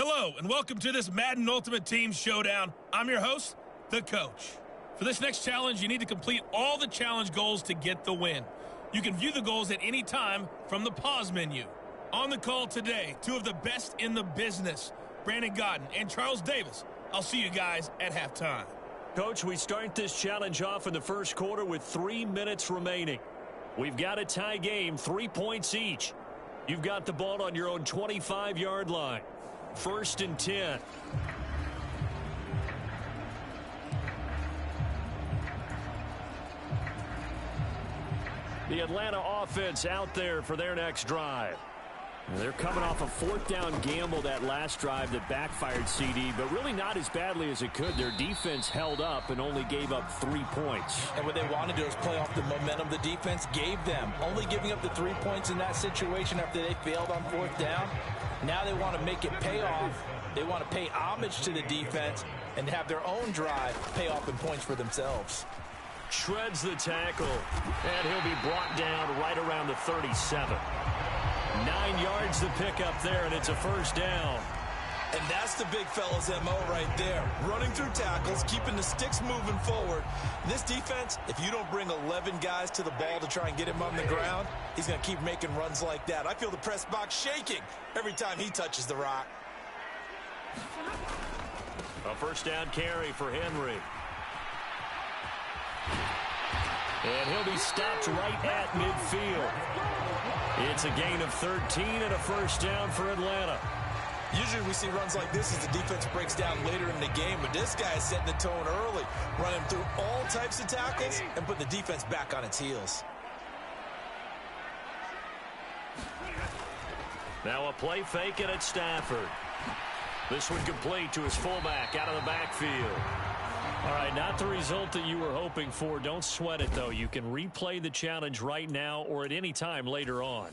Hello, and welcome to this Madden Ultimate Team Showdown. I'm your host, the Coach. For this next challenge, you need to complete all the challenge goals to get the win. You can view the goals at any time from the pause menu. On the call today, two of the best in the business, Brandon Godden and Charles Davis. I'll see you guys at halftime. Coach, we start this challenge off in the first quarter with 3 minutes remaining. We've got a tie game, 3 points each. You've got the ball on your own 25-yard line. 1st and 10. The Atlanta offense out there for their next drive. They're coming off a 4th down gamble that last drive that backfired, CD, but really not as badly as it could. Their defense held up and only gave up 3 points. And what they want to do is play off the momentum the defense gave them. Only giving up the 3 points in that situation after they failed on 4th down. Now they want to make it pay off. They want to pay homage to the defense and have their own drive pay off in points for themselves. Shreds the tackle, and he'll be brought down right around the 37. 9 yards to pick up there, and it's a 1st down. And that's the big fella's MO right there. Running through tackles, keeping the sticks moving forward. This defense, if you don't bring 11 guys to the ball to try and get him on the ground, he's going to keep making runs like that. I feel the press box shaking every time he touches the rock. A 1st down carry for Henry. And he'll be stopped right at midfield. It's a gain of 13 and a 1st down for Atlanta. Usually we see runs like this as the defense breaks down later in the game, but this guy is setting the tone early, running through all types of tackles and putting the defense back on its heels. Now a play fake, and it's Stafford. This one complete to his fullback out of the backfield. All right, not the result that you were hoping for. Don't sweat it, though. You can replay the challenge right now or at any time later on.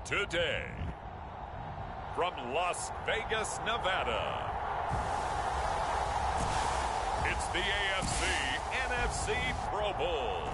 today. From Las Vegas, Nevada, it's the AFC-NFC Pro Bowl.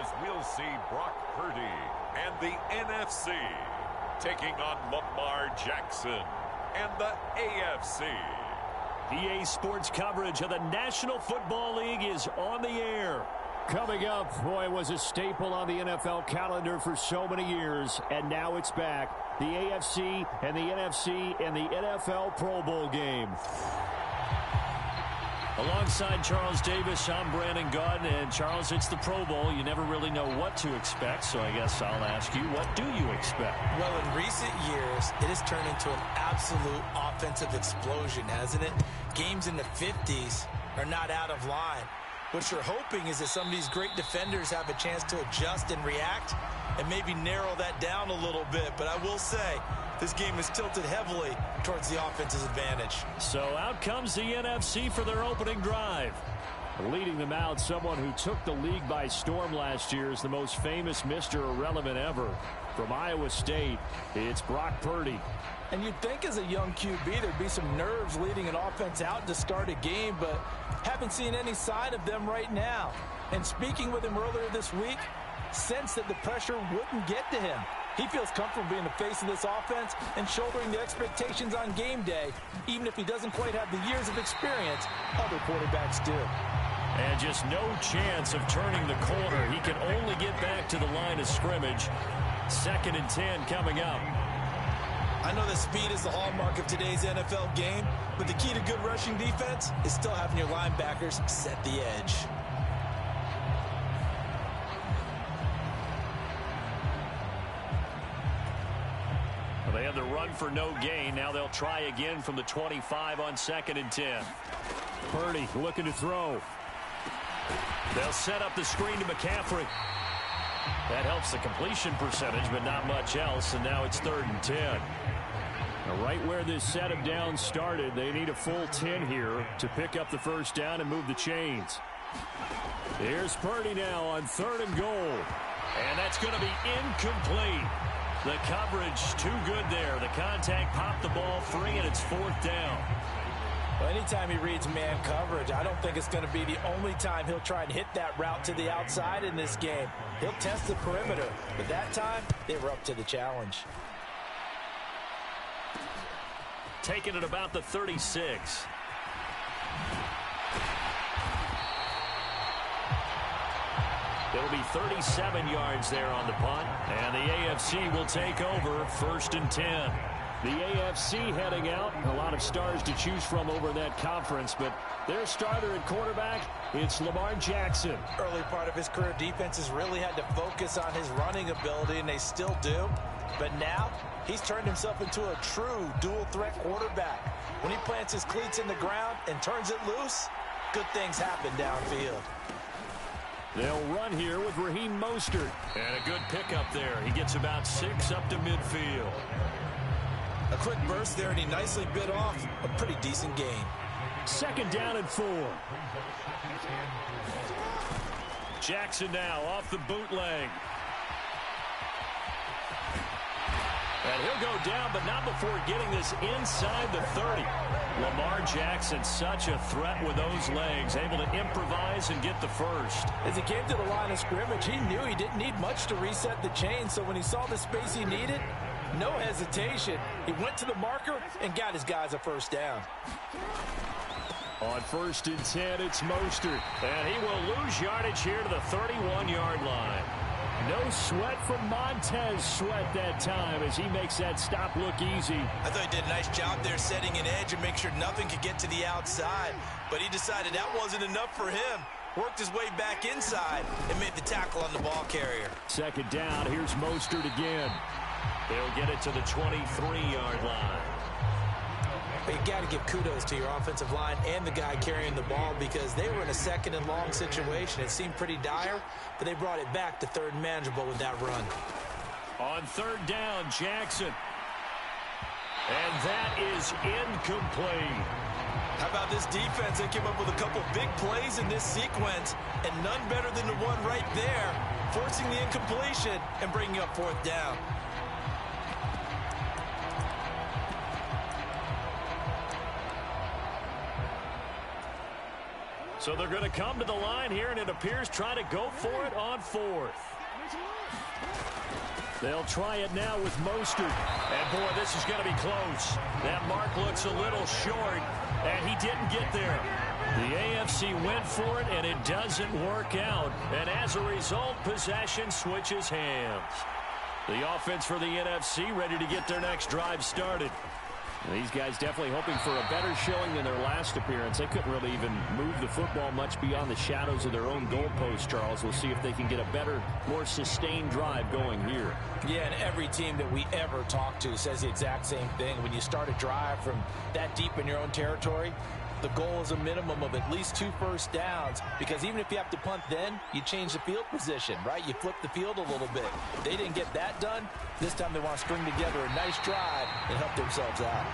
As we'll see Brock Purdy and the NFC taking on Lamar Jackson and the AFC. EA Sports coverage of the National Football League is on the air. Coming up, boy, it was a staple on the NFL calendar for so many years, and now it's back. The AFC and the NFC and the NFL Pro Bowl game. Alongside Charles Davis, I'm Brandon Gaudin, and Charles, it's the Pro Bowl. You never really know what to expect, so I guess I'll ask you, what do you expect? Well, in recent years, it has turned into an absolute offensive explosion, hasn't it? Games in the 50s are not out of line. What you're hoping is that some of these great defenders have a chance to adjust and react and maybe narrow that down a little bit. But I will say, this game is tilted heavily towards the offense's advantage. So out comes the NFC for their opening drive. Leading them out, someone who took the league by storm last year, is the most famous Mr. Irrelevant ever. From Iowa State, it's Brock Purdy. And you'd think as a young QB there'd be some nerves leading an offense out to start a game, but haven't seen any sign of them right now. And speaking with him earlier this week, sensed that the pressure wouldn't get to him. He feels comfortable being the face of this offense and shouldering the expectations on game day, even if he doesn't quite have the years of experience other quarterbacks do. And just no chance of turning the corner. He can only get back to the line of scrimmage. 2nd and 10 coming up. I know that speed is the hallmark of today's NFL game, but the key to good rushing defense is still having your linebackers set the edge. They had the run for no gain. Now they'll try again from the 25 on 2nd and 10. Purdy looking to throw. They'll set up the screen to McCaffrey. That helps the completion percentage, but not much else. And now it's 3rd and 10. Now right where this set of downs started, they need a full 10 here to pick up the first down and move the chains. Here's Purdy now on 3rd and goal. And that's going to be incomplete. The coverage too good there. The contact popped the ball free, and it's 4th down. Well, anytime he reads man coverage, I don't think it's going to be the only time he'll try and hit that route to the outside in this game. He'll test the perimeter, but that time they were up to the challenge. Taken at about the 36. It'll be 37 yards there on the punt. And the AFC will take over 1st and 10. The AFC heading out. A lot of stars to choose from over in that conference. But their starter at quarterback, it's Lamar Jackson. Early part of his career, defenses really had to focus on his running ability, and they still do. But now, he's turned himself into a true dual-threat quarterback. When he plants his cleats in the ground and turns it loose, good things happen downfield. They'll run here with Raheem Mostert. And a good pickup there. He gets about 6 up to midfield. A quick burst there, and he nicely bit off a pretty decent gain. 2nd down and 4. Jackson now off the bootleg. And he'll go down, but not before getting this inside the 30. Lamar Jackson, such a threat with those legs, able to improvise and get the first. As he came to the line of scrimmage, he knew he didn't need much to reset the chain, so when he saw the space he needed, no hesitation. He went to the marker and got his guys a first down. On 1st and 10, it's Mostert. And he will lose yardage here to the 31-yard line. No sweat from Montez Sweat that time as he makes that stop look easy. I thought he did a nice job there setting an edge and make sure nothing could get to the outside. But he decided that wasn't enough for him. Worked his way back inside and made the tackle on the ball carrier. 2nd down, here's Mostert again. They'll get it to the 23-yard line. But you got to give kudos to your offensive line and the guy carrying the ball because they were in a second and long situation. It seemed pretty dire, but they brought it back to third and manageable with that run. On third down, Jackson. And that is incomplete. How about this defense? They came up with a couple big plays in this sequence, and none better than the one right there, forcing the incompletion and bringing up fourth down. So they're going to come to the line here, and it appears trying to go for it on fourth. They'll try it now with Mostert. And, boy, this is going to be close. That mark looks a little short, and he didn't get there. The AFC went for it, and it doesn't work out. And as a result, possession switches hands. The offense for the NFC ready to get their next drive started. These guys definitely hoping for a better showing than their last appearance. They couldn't really even move the football much beyond the shadows of their own goalpost, Charles. We'll see if they can get a better, more sustained drive going here. Yeah, and every team that we ever talk to says the exact same thing. When you start a drive from that deep in your own territory, the goal is a minimum of at least 2 first downs, because even if you have to punt then, you change the field position, right? You flip the field a little bit. They didn't get that done. This time they want to string together a nice drive and help themselves out.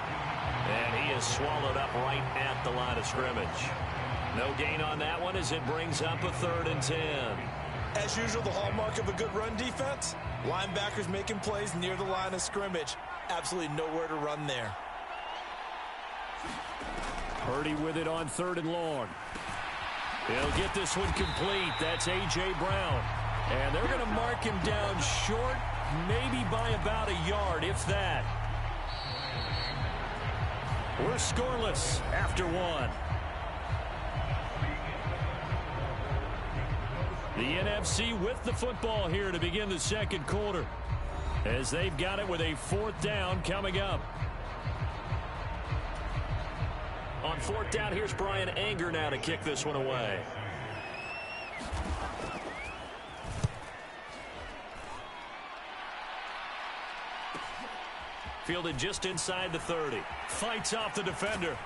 And he is swallowed up right at the line of scrimmage. No gain on that one as it brings up a 3rd and 10. As usual, the hallmark of a good run defense, linebackers making plays near the line of scrimmage. Absolutely nowhere to run there. Purdy with it on 3rd and long. He'll get this one complete. That's A.J. Brown. And they're going to mark him down short, maybe by about a yard, if that. We're scoreless after 1. The NFC with the football here to begin the second quarter, as they've got it with a 4th down coming up. On 4th down, here's Brian Anger now to kick this one away. Fielded just inside the 30. Fights off the defender.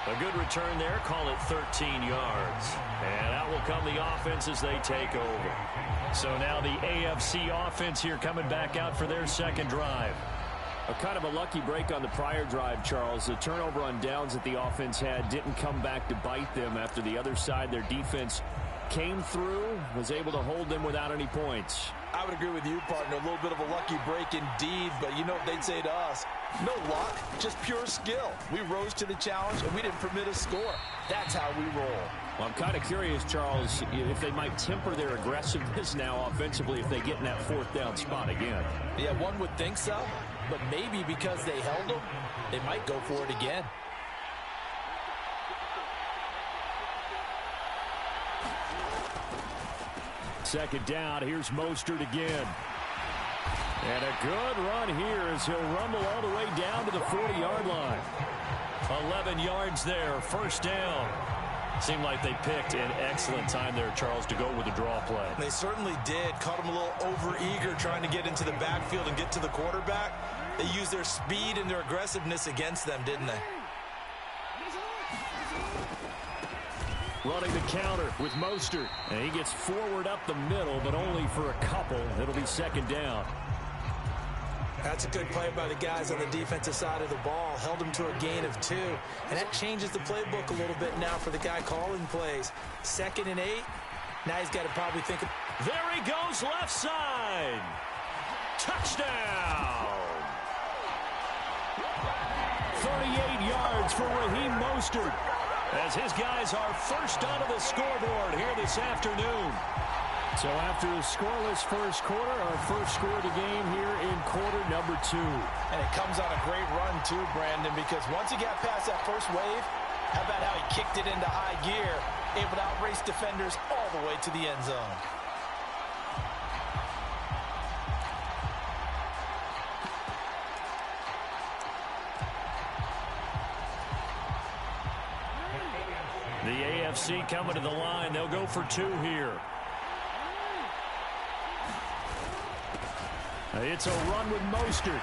A good return there. Call it 13 yards. And out will come the offense as they take over. So now the AFC offense here coming back out for their second drive. A kind of a lucky break on the prior drive, Charles. The turnover on downs that the offense had didn't come back to bite them after the other side. Their defense came through, was able to hold them without any points. I would agree with you, partner. A little bit of a lucky break indeed, but you know what they'd say to us? No luck, just pure skill. We rose to the challenge, and we didn't permit a score. That's how we roll. Well, I'm kind of curious, Charles, if they might temper their aggressiveness now offensively if they get in that 4th down spot again. Yeah, one would think so. But maybe because they held them, they might go for it again. Second down, here's Mostert again. And a good run here as he'll rumble all the way down to the 40-yard line. 11 yards there, 1st down. Seemed like they picked an excellent time there, Charles, to go with the draw play. They certainly did. Caught him a little over-eager trying to get into the backfield and get to the quarterback. They used their speed and their aggressiveness against them, didn't they? Running the counter with Mostert. And he gets forward up the middle, but only for a couple. It'll be 2nd down. That's a good play by the guys on the defensive side of the ball. Held him to a gain of 2. And that changes the playbook a little bit now for the guy calling plays. 2nd and 8. Now he's got to probably think of... There he goes, left side. Touchdown. 38 yards for Raheem Mostert, as his guys are first onto the scoreboard here this afternoon. So after a scoreless first quarter, our first score of the game here in quarter number 2. And it comes on a great run too, Brandon, because once he got past that first wave, how about how he kicked it into high gear, able to outrace defenders all the way to the end zone. The AFC coming to the line. They'll go for 2 here. It's a run with Mostert.